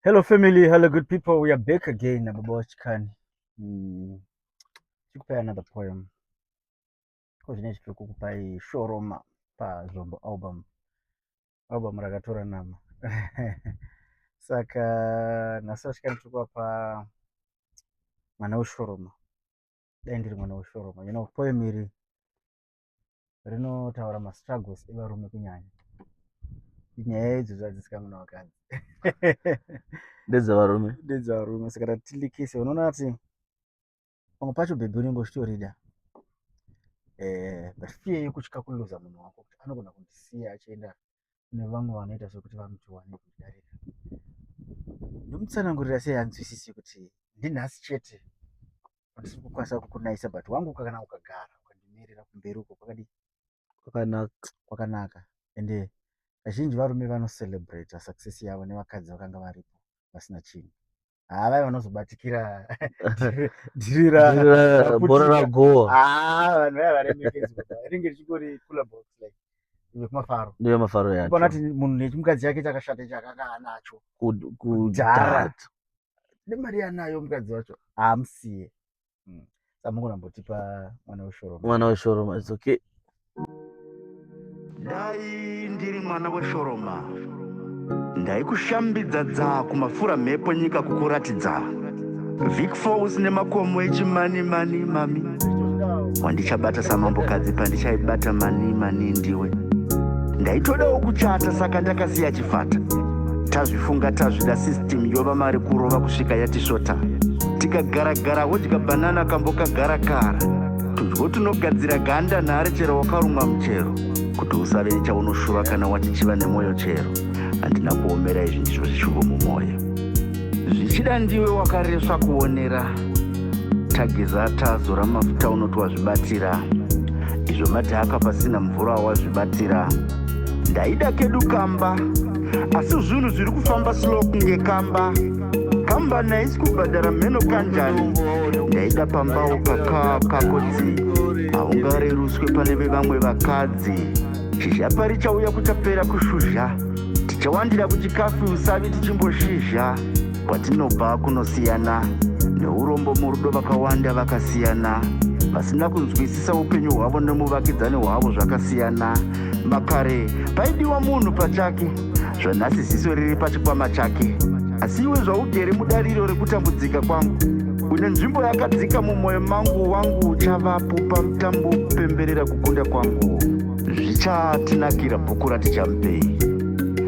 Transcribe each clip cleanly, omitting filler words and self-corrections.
Hello family, hello good people. We are back again na Baba Wachikani. Tikupaya another poem. Kozvinezvi tiri kukupa shoroma paZvombo album rakatora nama. Saka nhasi Wachikani tiri kuvapa mwana weshoroma. Dai ndiri mwana weshoroma. You know, poem iri rinotaura mastruggles evarume kunyanya. Nyaya idzi dzatisingamuna vakadzi. Ndedzevarume. Saka tatilikise. Unoona kuti pamwe pacho bhebhi unenge uchitorida. But fear yekutya kuluza munhu wako kuti anogona kundisiya achienda kune vamwe vanoita sekuti vamuti wane kudarika. Ndimutsanangurira sei anzwisisi kuti ndinhasi chete ndisiri kukwanisa kukunaisa, but wangu kana ukagara ukandimirira kumberi uko kwakadi kwakanaka. Ende vazhinji varume vanoselebrata success yavo nevakadzi vakanga varipo vasina chinhu. Vaya vanozobatikira dhirira bhora ragowa. Vanhu vaya varemekedzwa ringe richingori cooler box like iwe kumafaro. Ndiyo mafaro yacho. Bona kuti munhu nechimukadzi yake chakashata chakanga anacho kudhara. Nemari anayo mukadzi wacho musiye. Samungonambotipa mwana weshoroma. Mwana weshoroma, it's okay. Dai ndiri mwana weshoroma, ndaikushambidza dza kumafura mhepo nyika kukuratidza Vic Falls nemakomo echimani mami wandichabata samambokadzi pandichaibata mani ndiwe. Ndaitodawo kuchata saka ndakasiya chifata. Tazvifunga tazvida system yova mari kurova kusvika yatisvota. Tikagara wodya banana kambokagarakara. Tudyo tunogadzira ganda nhare chero wakarumwa muchero. Kuti usave nechaunoshuva kana watichiva nemwoyo chero. Handina kuomera izvi ndizvo zvishuvo mumwoyo. Zvichida ndiwe wakareswa kuonera. Tageza tazora mafuta unoti wazvibatira. Izvo madhaka pasina mvura wazvibatira. Ndaida kedu kamba, asi zvinhu zviri kufamba slow kunge kamba naisi kubhadhara mheno kanjani. Ndaida pambawo kakotsi haungareruswe pane vevamwe vakadzi. Chizhapa richauya kutapera kushuzha, tichawandira kuchikafu usavi tichimbozhizha. Kwatinobva kunosiyana, neurombo murudo vakawanda vakasiyana. Vasina kunzwisisa upenyu hwavo nemuvakidzani hwavo zvakasiyana. Makare paidiwa munhu pachake, zvanhasi ziso riri pachikwama chake. Asi iwe zvaugere mudariro rekutambudzika kwangu, une nzvimbo yakadzika mumwoyo mangu wangu. Uchavapo pamutambo kupemberera kukunda kwangu. Zvichatinakira bhuku ratichamupei.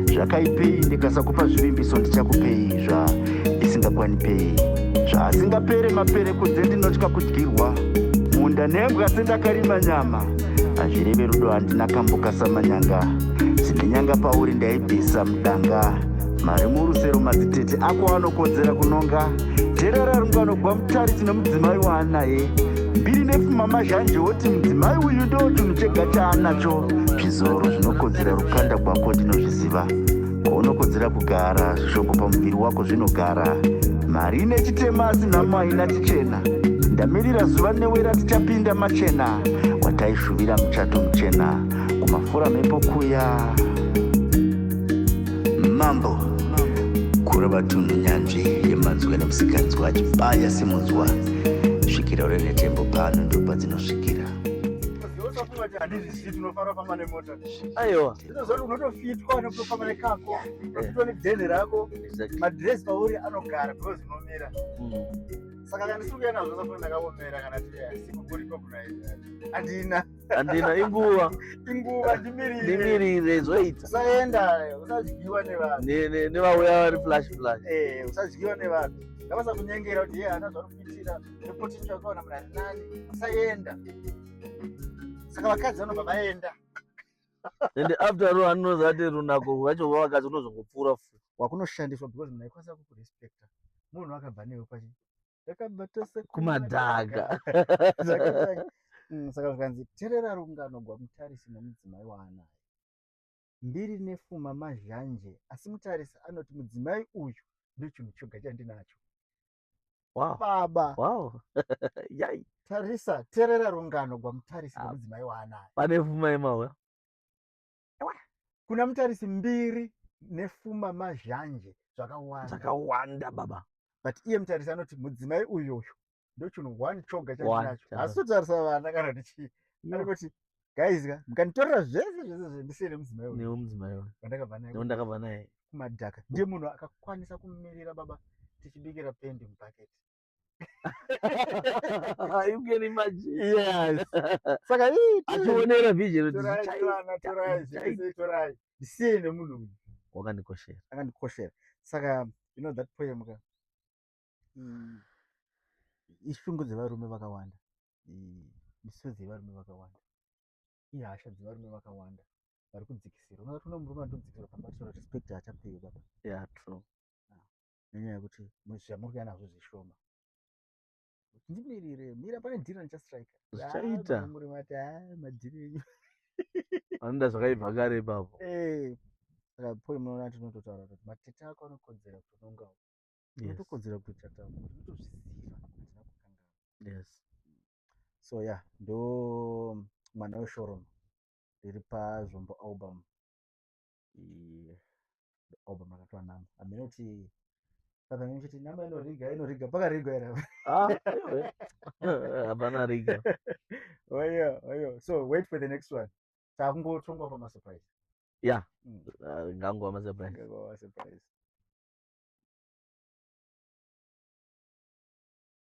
Zvakaipei ndikasakupa zvivimbiso ndichakupei ndisingakwani. Zvasingapere mapere kunze ndinotya kudyirwa. Munda nembwa sendakarima nyama. Hazvireve rudo handina kamboka samanyanga. Sine nyanga pauri ndaibvisa mudanga. Mari murusero madzitete ako anokodzera kunonga. Terera runganogwa mutarisi nemudzimai waanaye. Mbiri nefuma mazhanje woti mudzimai uyu ndo chinhu chega chaanacho. Zvizoro zvinokodzera rukanda rwako ndinozviziva. Kwaunokodzera kugara zvishongo pamuviri wako zvinogara. Mari nechitema asina mai natichena. Ndamirira zuva newera tichapinda machena. Wataishuvira muchato muchena. Kumafura mhepo kuya mambo kurava tunhu nyanzvi yemanzwa nemusikanidzwa achibaya semunzwa. Svikira ure netembo pano ndo padzinosvikira. Handizvizvi tinofara famba nemota. Aiwa. Ndinozoti unotofitwa nekutofamba nekako. Unotofitwa nedhene rako. Madhirezi pauri anogara because unomira. Saka kana ndisiri kuenda nazvo safuna ndakaomera kana sikuguriko kuna handina inguva ndimirire zvoita. Usaenda usadyiwa nevanhu. Nevauya vari flash. Usadyiwa nevanhu. Ndavasa kunyengera kuti hana zvarikupitira nepotential yakaona munhu ari nani. Usaenda. Saka vakadzi vanobva vaenda. And after all anonoza ati runako rwacho vakadzi unozongopfuura wakunoshandiswa because munhu aikwanisa kukurespekta. Munhu akabva newe kwachi yakabva kumadhaga. Saka zvikanzi terera rungano gwamutarisi nemudzimai waanaye. Mbiri nefuma mazhanje, asi mutarisi anoti mudzimai uyu ndochinhu choga chandinacho. Wow. Baba. Wow. Yai. Tarisa, terera rungano gwamutarisi nemudzimai waanaye. Pane fuma yemauya. Kuna mutarisi mbiri nefuma mazhanje. dzakawanda baba. But iye mutarisi anoti mudzimai uyoyo ndochinhu 1 choga One, chandinacho. Asi totarisa vana kana tichi. Arikuti guys mukanditorera zvese zvendisiye nemudzimai uyu. Nemudzimai uyu. Wandakabva naye. Ndakabva naye. Kumadhaka. Ndiye munhu akakwanisa kumirira baba tichibikira pendi mubhaketi. You can imagine. Yes. Saka achionera vision torai ndisiye nemunhu uyu. Wakandikoshera. Akandikoshera. Saka you know that poem ka ishungu dzevarume vakawanda, misodzi yevarume vakawanda, ihasha dzevarume vakawanda vari kudzikisira. Unoona kuti murume anodzikisira pamusoro respect hachapewi baba. Yeah, true. Nenyaya yekuti zvamuri kuya nazvo zvishoma. Ndimirire, mira pane dhiri ndichastrika. Zvichaita. Muri mati madhiri enyu. Anoda zvakaibva kare ipapo. Saka poem unoona tinototaura kuti matete ako anokodzera kuti unongawo. Unotokodzera kuti tataura kuti unotozviziva hatina kukangana. Yes. So yeah, ndo mwana weshoromo riri paZvombo album. Album rakatwa nhamba. Hamene kuti saka nechiti nhamba inoriga pakariga here. Hapana riga. Oyo. So wait for the next one. Takungotongwa pama surprise. Yeah. Ngangwa ma surprise.